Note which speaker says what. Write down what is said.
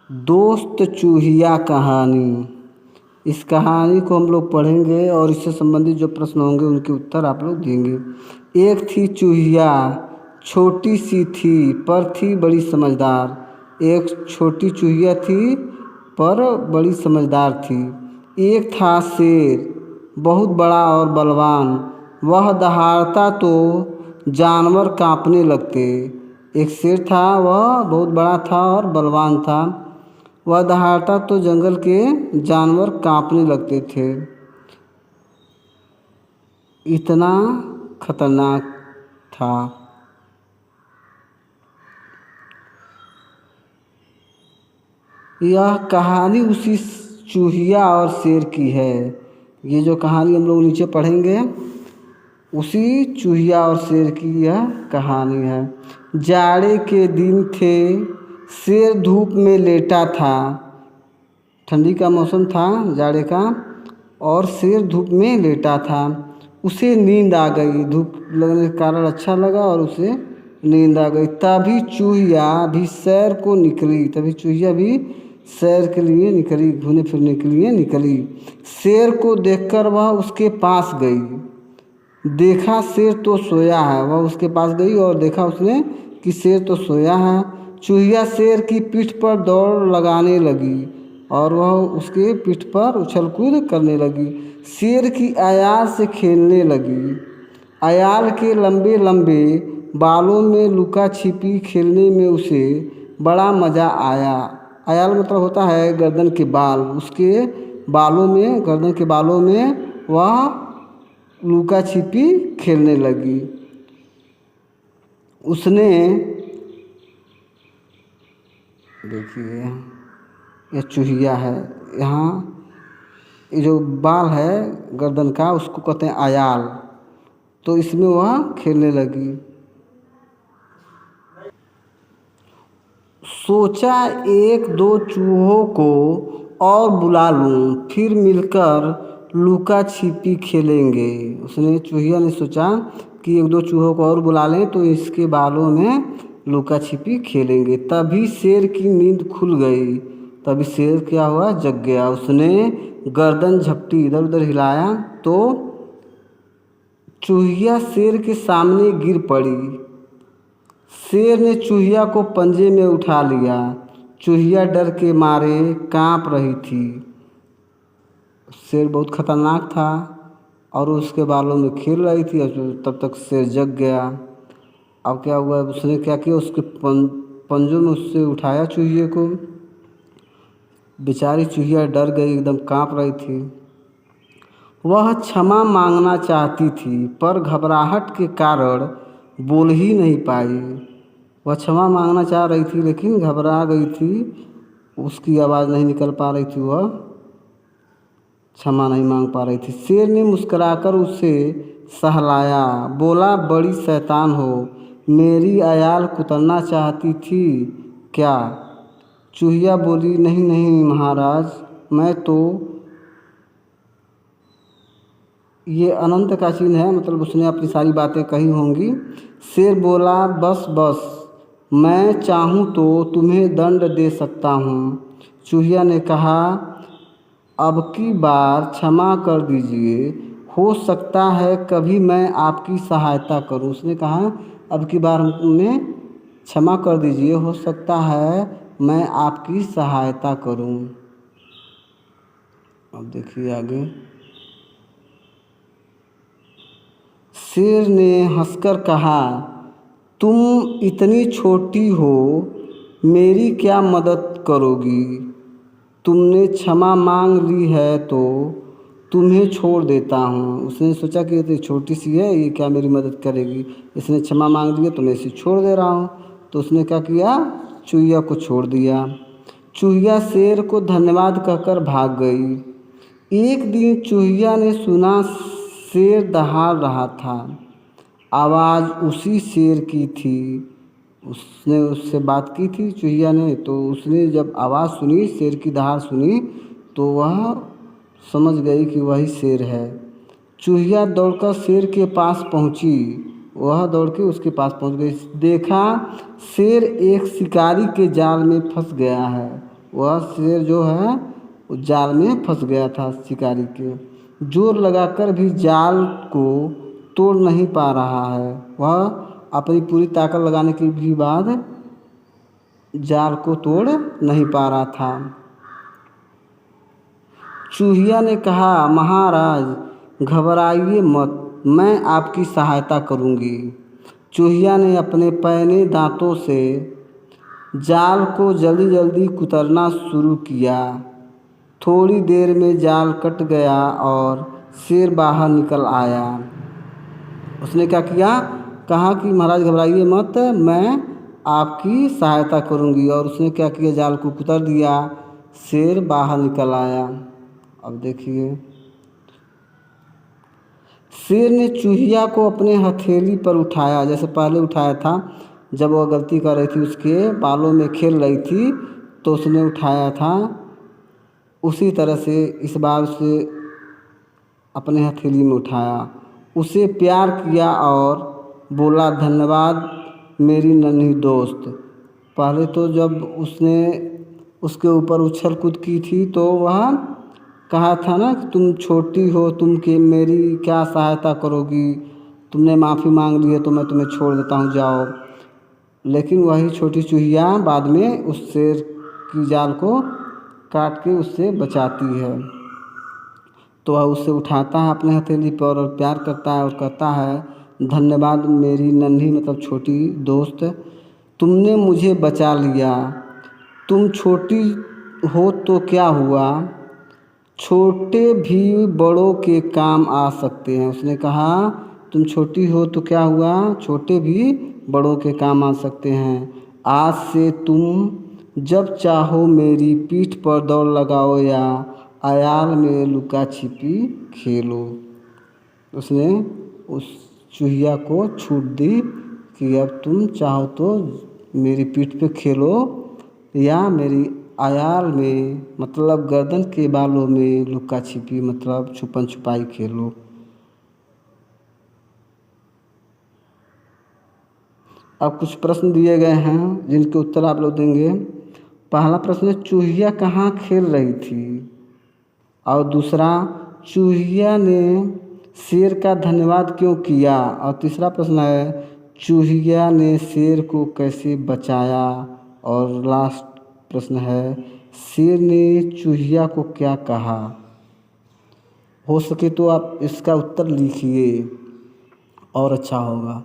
Speaker 1: दोस्त चूहिया कहानी। इस कहानी को हम लोग पढ़ेंगे और इससे संबंधित जो प्रश्न होंगे उनके उत्तर आप लोग देंगे। एक थी चूहिया, छोटी सी थी पर थी बड़ी समझदार। एक छोटी चूहिया थी पर बड़ी समझदार थी। एक था शेर, बहुत बड़ा और बलवान। वह दहाड़ता तो जानवर कांपने लगते। एक शेर था, वह बहुत बड़ा था और बलवान था। वह दहाड़ता तो जंगल के जानवर कांपने लगते थे, इतना खतरनाक था। यह कहानी उसी चूहिया और शेर की है। ये जो कहानी हम लोग नीचे पढ़ेंगे उसी चूहिया और शेर की यह कहानी है। जाड़े के दिन थे, शेर धूप में लेटा था। ठंडी का मौसम था, जाड़े का, और शेर धूप में लेटा था। उसे नींद आ गई, धूप लगने के कारण अच्छा लगा और उसे नींद आ गई। तभी चूहिया भी सैर को निकली, सैर के लिए निकली, घूमने फिरने के लिए निकली। शेर को देखकर वह उसके पास गई। देखा शेर तो सोया है। वह उसके पास गई और देखा उसने कि शेर तो सोया है। चूहिया शेर की पीठ पर दौड़ लगाने लगी और वह उसके पीठ पर उछल कूद करने लगी। शेर की अयाल से खेलने लगी। अयाल के लंबे लंबे बालों में लुका छिपी खेलने में उसे बड़ा मज़ा आया। अयाल मतलब होता है गर्दन के बाल। उसके बालों में, गर्दन के बालों में वह लुका छिपी खेलने लगी। उसने, देखिए यह चूहिया है, यहाँ ये जो बाल है गर्दन का उसको कहते हैं अयाल, तो इसमें वह खेलने लगी। सोचा एक दो चूहों को और बुला लूँ, फिर मिलकर लुका छिपी खेलेंगे। उसने, चूहिया ने सोचा कि एक दो चूहों को और बुला लें तो इसके बालों में लुका छिपी खेलेंगे। तभी शेर की नींद खुल गई। तभी शेर क्या हुआ, जग गया। उसने गर्दन झपटी, इधर उधर हिलाया तो चूहिया शेर के सामने गिर पड़ी। शेर ने चूहिया को पंजे में उठा लिया। चूहिया डर के मारे कांप रही थी। शेर बहुत खतरनाक था और उसके बालों में खेल रही थी। तब तक शेर जग गया। अब क्या हुआ, उसने क्या किया, उसके पंजों में उससे उठाया चूहिए को। बेचारी चूहिया डर गई, एकदम कांप रही थी। वह क्षमा मांगना चाहती थी पर घबराहट के कारण बोल ही नहीं पाई। वह क्षमा मांगना चाह रही थी लेकिन घबरा गई थी, उसकी आवाज़ नहीं निकल पा रही थी, वह क्षमा नहीं मांग पा रही थी। शेर ने मुस्कुराकर उसे सहलाया, बोला बड़ी शैतान हो, मेरी अयाल कुतरना चाहती थी क्या? चूहिया बोली, नहीं नहीं महाराज, मैं तो, ये अनंत का चिन्ह है, मतलब उसने अपनी सारी बातें कही होंगी। शेर बोला, बस बस, मैं चाहूँ तो तुम्हें दंड दे सकता हूँ। चूहिया ने कहा, अब की बार क्षमा कर दीजिए, हो सकता है कभी मैं आपकी सहायता करूँ। उसने कहा, अब की बार हमें क्षमा कर दीजिए, हो सकता है मैं आपकी सहायता करूँ। अब देखिए आगे। शेर ने हंसकर कहा, तुम इतनी छोटी हो, मेरी क्या मदद करोगी? तुमने क्षमा मांग ली है तो तुम्हें छोड़ देता हूँ। उसने सोचा कि ये तो छोटी सी है, ये क्या मेरी मदद करेगी। इसने क्षमा मांग ली है तो मैं इसे छोड़ दे रहा हूँ। तो उसने क्या किया, चूहिया को छोड़ दिया। चूहिया शेर को धन्यवाद कहकर भाग गई। एक दिन चूहिया ने सुना शेर दहाड़ रहा था। आवाज़ उसी शेर की थी। उसने उससे बात की थी चूहिया ने, तो उसने जब आवाज़ सुनी, शेर की दहाड़ सुनी, तो वह समझ गई कि वही शेर है। चूहिया दौड़कर शेर के पास पहुंची। वह दौड़ के उसके पास पहुंच गई। देखा शेर एक शिकारी के जाल में फंस गया है। वह शेर जो है उस जाल में फंस गया था शिकारी के। जोर लगाकर भी जाल को तोड़ नहीं पा रहा है। वह अपनी पूरी ताकत लगाने के भी बाद जाल को तोड़ नहीं पा रहा था। चूहिया ने कहा, महाराज घबराइए मत, मैं आपकी सहायता करूँगी। चूहिया ने अपने पैने दांतों से जाल को जल्दी जल्दी कुतरना शुरू किया। थोड़ी देर में जाल कट गया और शेर बाहर निकल आया। उसने क्या किया, कहा कि महाराज घबराइए मत, मैं आपकी सहायता करूंगी। और उसने क्या किया, जाल को कुतर दिया। शेर बाहर निकल आया। अब देखिए, शेर ने चूहिया को अपने हथेली पर उठाया, जैसे पहले उठाया था जब वह गलती कर रही थी, उसके बालों में खेल रही थी तो उसने उठाया था। उसी तरह से इस बार उसे अपने हथेली में उठाया, उसे प्यार किया और बोला, धन्यवाद मेरी नन्ही दोस्त। पहले तो जब उसने उसके ऊपर उछल कूद की थी तो वह कहा था ना कि तुम छोटी हो, तुम के मेरी क्या सहायता करोगी, तुमने माफ़ी मांग ली है तो मैं तुम्हें छोड़ देता हूँ, जाओ। लेकिन वही छोटी चूहिया बाद में उस शेर की जाल को काट के उससे बचाती है। तो वह उसे उठाता है अपने हथेली पर और प्यार करता है और कहता है, धन्यवाद मेरी नन्ही मतलब छोटी दोस्त, तुमने मुझे बचा लिया। तुम छोटी हो तो क्या हुआ, छोटे भी बड़ों के काम आ सकते हैं। उसने कहा, तुम छोटी हो तो क्या हुआ, छोटे भी बड़ों के काम आ सकते हैं। आज से तुम जब चाहो मेरी पीठ पर दौड़ लगाओ या आयाल में लुका छिपी खेलो। उसने उस चूहिया को छूट दी कि अब तुम चाहो तो मेरी पीठ पे खेलो या मेरी आयाल में मतलब गर्दन के बालों में लुका छिपी मतलब छुपन छुपाई खेलो। अब कुछ प्रश्न दिए गए हैं जिनके उत्तर आप लोग देंगे। पहला प्रश्न है, चूहिया कहाँ खेल रही थी। और दूसरा, चूहिया ने शेर का धन्यवाद क्यों किया। और तीसरा प्रश्न है, चूहिया ने शेर को कैसे बचाया। और लास्ट प्रश्न है, शेर ने चूहिया को क्या कहा। हो सके तो आप इसका उत्तर लिखिए और अच्छा होगा।